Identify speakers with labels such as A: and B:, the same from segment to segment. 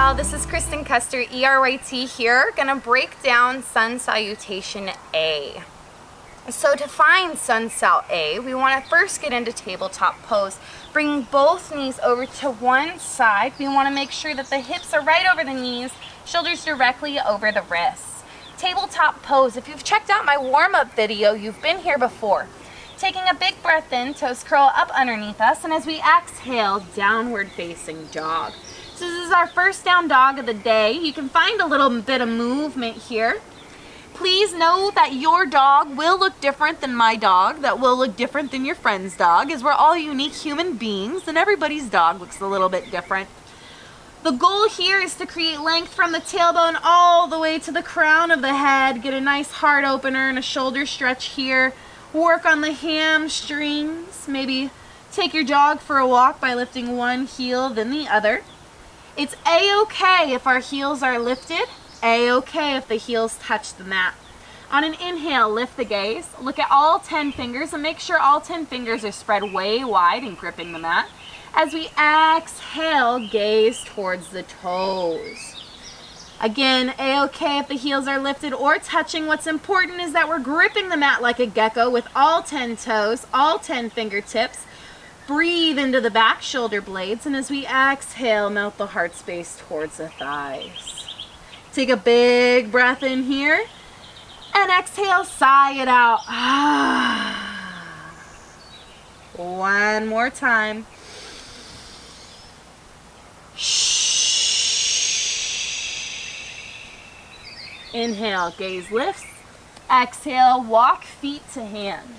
A: y'all, this is Kristin Custer, ERYT here, gonna break down Sun Salutation A. So to find Sun Sal A, we wanna first get into tabletop pose. Bring both knees over to one side. We wanna make sure that the hips are right over the knees, shoulders directly over the wrists. Tabletop pose, if you've checked out my warm-up video, you've been here before. Taking a big breath in, toes curl up underneath us, and as we exhale, downward facing dog. So this is our first down dog of the day. You can find a little bit of movement here. Please know that your dog will look different than my dog, that will look different than your friend's dog, as we're all unique human beings and everybody's dog looks a little bit different. The goal here is to create length from the tailbone all the way to the crown of the head. Get a nice heart opener and a shoulder stretch here. Work on the hamstrings. Maybe take your dog for a walk by lifting one heel then the other. It's a-okay if our heels are lifted, a-okay if the heels touch the mat. On an inhale, lift the gaze. Look at all 10 fingers and make sure all 10 fingers are spread way wide and gripping the mat. As we exhale, gaze towards the toes. Again, a-okay if the heels are lifted or touching. What's important is that we're gripping the mat like a gecko with all 10 toes, all 10 fingertips. Breathe into the back shoulder blades, and as we exhale, melt the heart space towards the thighs. Take a big breath in here, and exhale, sigh it out. One more time. Inhale, gaze lifts. Exhale, walk feet to hands.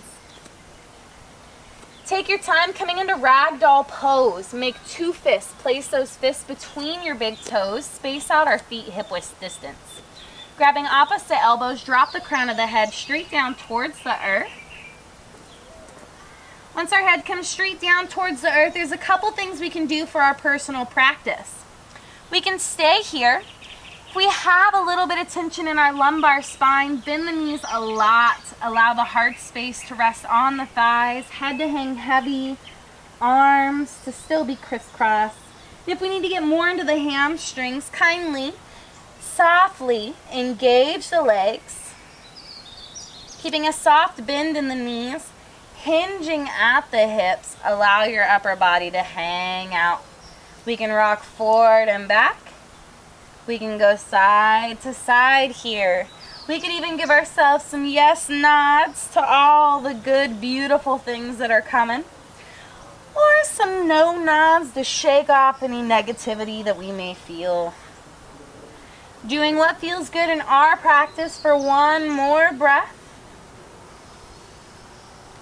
A: Take your time coming into ragdoll pose. Make two fists. Place those fists between your big toes. Space out our feet hip-width distance. Grabbing opposite elbows, drop the crown of the head straight down towards the earth. Once our head comes straight down towards the earth, there's a couple things we can do for our personal practice. We can stay here. If we have a little bit of tension in our lumbar spine, bend the knees a lot. Allow the heart space to rest on the thighs, head to hang heavy, arms to still be crisscross. If we need to get more into the hamstrings, kindly, softly engage the legs, keeping a soft bend in the knees, hinging at the hips. Allow your upper body to hang out. We can rock forward and back. We can go side to side here. We can even give ourselves some yes nods to all the good, beautiful things that are coming. Or some no nods to shake off any negativity that we may feel. Doing what feels good in our practice for one more breath.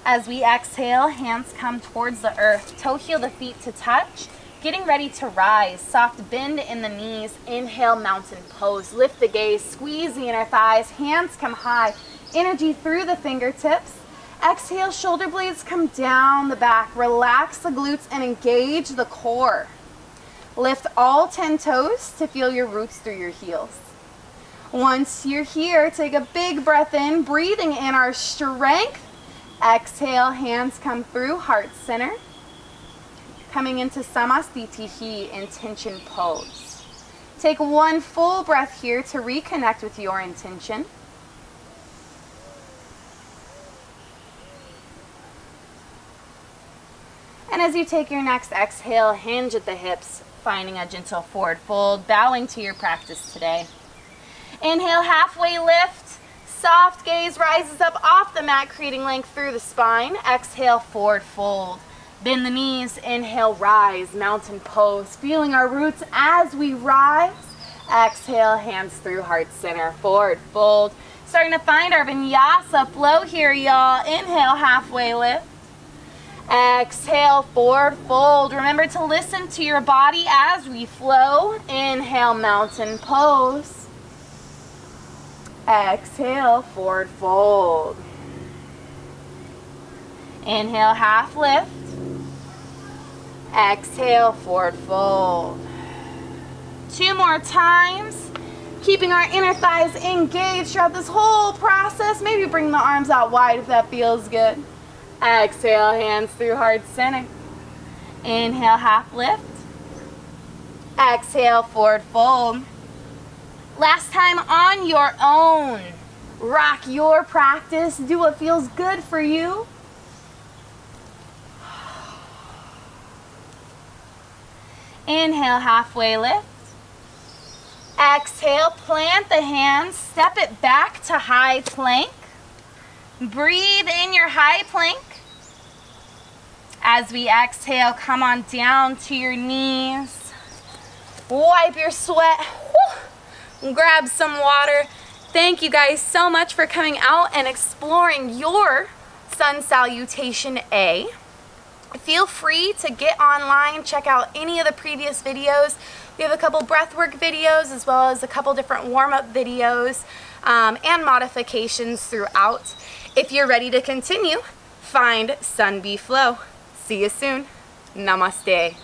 A: As we exhale, hands come towards the earth. Toe heel the feet to touch. Getting ready to rise, soft bend in the knees, inhale, mountain pose. Lift the gaze, squeeze the inner thighs, hands come high, energy through the fingertips. Exhale, shoulder blades come down the back, relax the glutes and engage the core. Lift all 10 toes to feel your roots through your heels. Once you're here, take a big breath in, breathing in our strength. Exhale, hands come through, heart center. Coming into Samastitihi, intention pose. Take one full breath here to reconnect with your intention. And as you take your next exhale, hinge at the hips, finding a gentle forward fold, bowing to your practice today. Inhale, halfway lift. Soft gaze rises up off the mat, creating length through the spine. Exhale, forward fold. Bend the knees, inhale, rise, mountain pose. Feeling our roots as we rise. Exhale, hands through heart center, forward fold. Starting to find our vinyasa flow here, y'all. Inhale, halfway lift. Exhale, forward fold. Remember to listen to your body as we flow. Inhale, mountain pose. Exhale, forward fold. Inhale, half lift. Exhale, forward fold. Two more times. Keeping our inner thighs engaged throughout this whole process. Maybe bring the arms out wide if that feels good. Exhale, hands through heart center. Inhale, half lift. Exhale, forward fold. Last time on your own. Rock your practice. Do what feels good for you. Inhale, halfway lift. Exhale, plant the hands, step it back to high plank. Breathe in your high plank. As we exhale, come on down to your knees. Wipe your sweat. Woo. Grab some water. Thank you guys so much for coming out and exploring your sun salutation A. Feel free to get online, check out any of the previous videos. We have a couple breathwork videos as well as a couple different warm-up videos and modifications throughout. If you're ready to continue, find Sun B Flow. See you soon. Namaste.